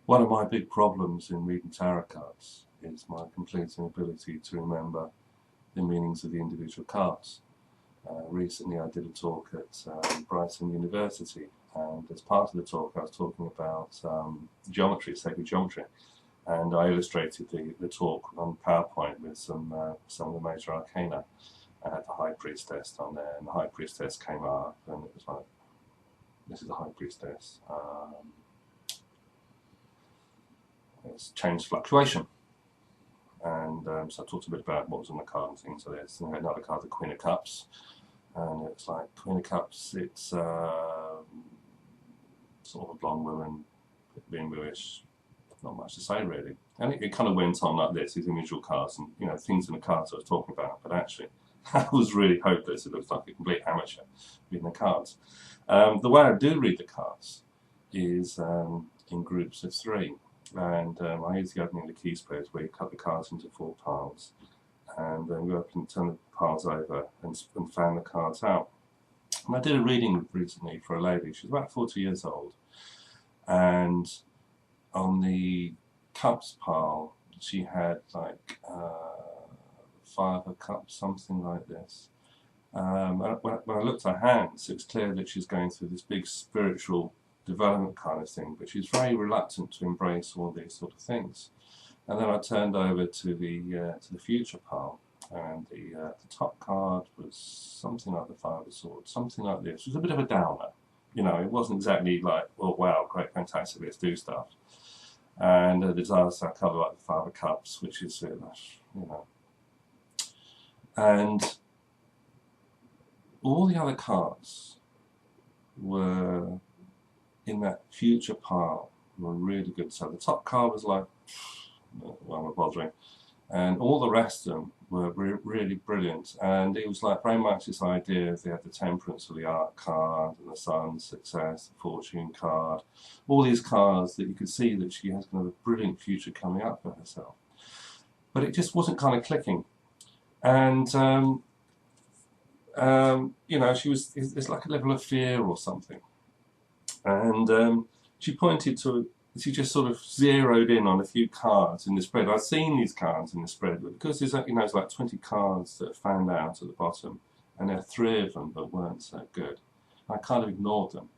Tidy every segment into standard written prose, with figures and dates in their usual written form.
One of my big problems in reading tarot cards is my complete inability to remember the meanings of the individual cards. Recently I did a talk at Brighton University, and as part of the talk I was talking about geometry, sacred geometry, and I illustrated the talk on PowerPoint with some of the major arcana. I had the High Priestess on there, and the High Priestess came up, and it was like, this is the High Priestess. It's change fluctuation. And so I talked a bit about what was on the card and things. So there's another card, the Queen of Cups. And it's like, Queen of Cups, it's sort of a blonde woman, being bluish, not much to say really. And it kind of went on like this, these individual cards and, you know, things in the cards I was talking about. But actually, I was really hopeless. It looked like a complete amateur reading the cards. The way I do read the cards is in groups of 3. And I use the opening the key spreads where you cut the cards into 4 piles, and then go up and turn the piles over and fan the cards out. And I did a reading recently for a lady. She was about 40 years old, and on the cups pile she had like 5 of cups, something like this. When I looked at her hands, it was clear that she's going through this big spiritual development kind of thing, but she's very reluctant to embrace all these sort of things. And then I turned over to the future pile, and the top card was something like the 5 of Swords, something like this. It was a bit of a downer, you know. It wasn't exactly like, oh wow, great, fantastic, let's do stuff. And the disaster card like the 5 of Cups, which is you know. And all the other cards were in that future pile, were really good. So the top card was like, why am I bothering? And all the rest of them were really brilliant. And it was like very much this idea of they had the Temperance or the Art card, and the Sun, Success, the Fortune card, all these cards that you could see that she has kind of a brilliant future coming up for herself. But it just wasn't kind of clicking. And you know, it's like a level of fear or something. And she pointed to, she just sort of zeroed in on a few cards in the spread. I've seen these cards in the spread, but because there's, you know, it's like 20 cards that are fanned out at the bottom, and there are 3 of them that weren't so good. I kind of ignored them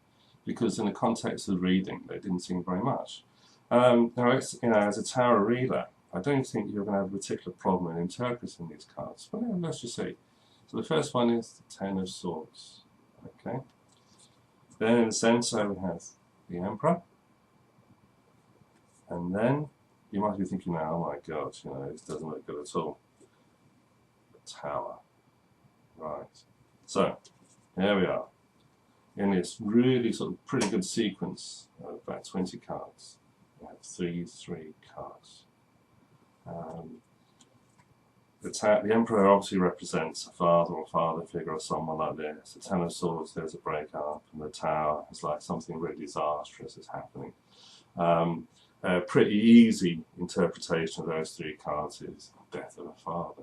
because in the context of the reading, they didn't seem very much. Now, you know, as a tarot reader, I don't think you're going to have a particular problem in interpreting these cards. But let's just see. So the first one is the 10 of Swords. Okay. Then in the centre we have the Emperor. And then you might be thinking now, oh my God, you know, this doesn't look good at all. The Tower. Right. So, here we are. In this really sort of pretty good sequence of about 20 cards. We have 3 cards. The Emperor obviously represents a father or father figure or someone like this. The 10 of Swords, there's a breakup, and the Tower is like something really disastrous is happening. A pretty easy interpretation of those 3 cards is death of a father,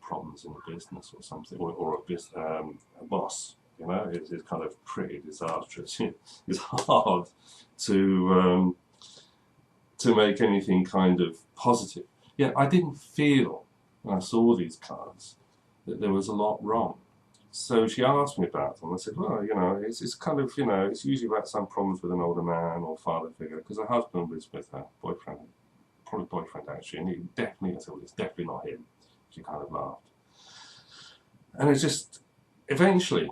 problems in the business or something, or a boss. You know, it's kind of pretty disastrous. It's hard to make anything kind of positive. Yet I didn't feel, when I saw these cards, that there was a lot wrong. So she asked me about them. I said, well, you know, it's kind of, you know, it's usually about some problems with an older man or father figure, because her husband was with her boyfriend, probably boyfriend actually, and he definitely, I said, well, it's definitely not him. She kind of laughed. And it's just, eventually,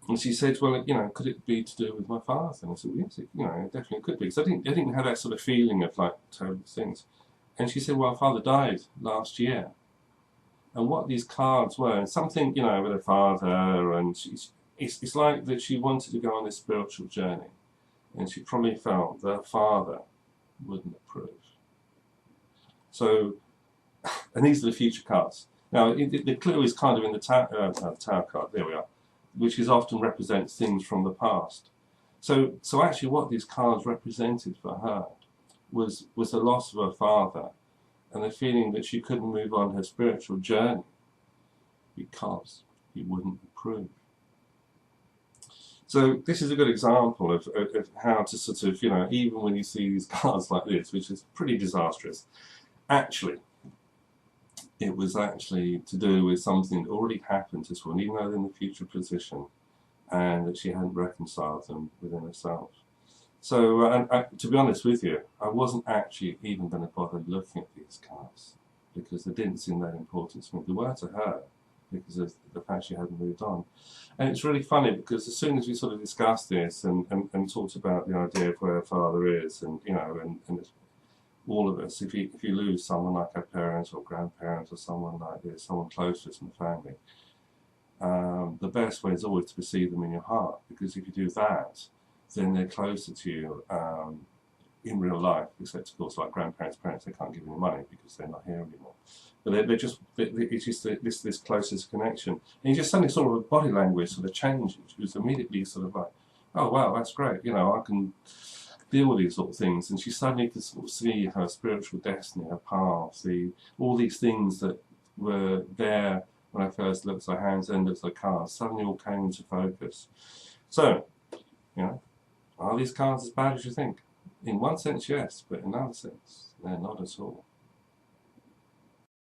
and she said, well, you know, could it be to do with my father? And I said, well, yes, you know, it definitely could be. Because I didn't have that sort of feeling of like terrible things. And she said, well, our father died last year. And what these cards were, and something, you know, with her father, and it's like that she wanted to go on this spiritual journey. And she probably felt that her father wouldn't approve. So, and these are the future cards. Now, the clue is kind of in the tower card, there we are, which is often represents things from the past. So actually what these cards represented for her was the loss of her father, and the feeling that she couldn't move on her spiritual journey because he wouldn't approve. So this is a good example of how to sort of, you know, even when you see these cards like this, which is pretty disastrous, actually, it was actually to do with something that already happened to someone, even though they're in the future position, and that she hadn't reconciled them within herself. So, to be honest with you, I wasn't actually even going to bother looking at these cards because they didn't seem that important to me. They were to her because of the fact she hadn't moved on. And it's really funny because as soon as we sort of discussed this and talked about the idea of where her father is, and you know, and all of us, if you lose someone like our parents or grandparents or someone like this, someone close to us in the family, the best way is always to perceive them in your heart, because if you do that, then they're closer to you in real life, except of course like grandparents, parents, they can't give you money because they're not here anymore. But it's just this closest connection. And you just suddenly sort of a body language sort of changes. It was immediately sort of like, oh wow, that's great, you know, I can deal with these sort of things. And she suddenly could sort of see her spiritual destiny, her path, all these things that were there when I first looked at her hands and looked at her cards, suddenly all came into focus. So, you know, are these cards as bad as you think? In one sense, yes, but in another sense, they're not at all.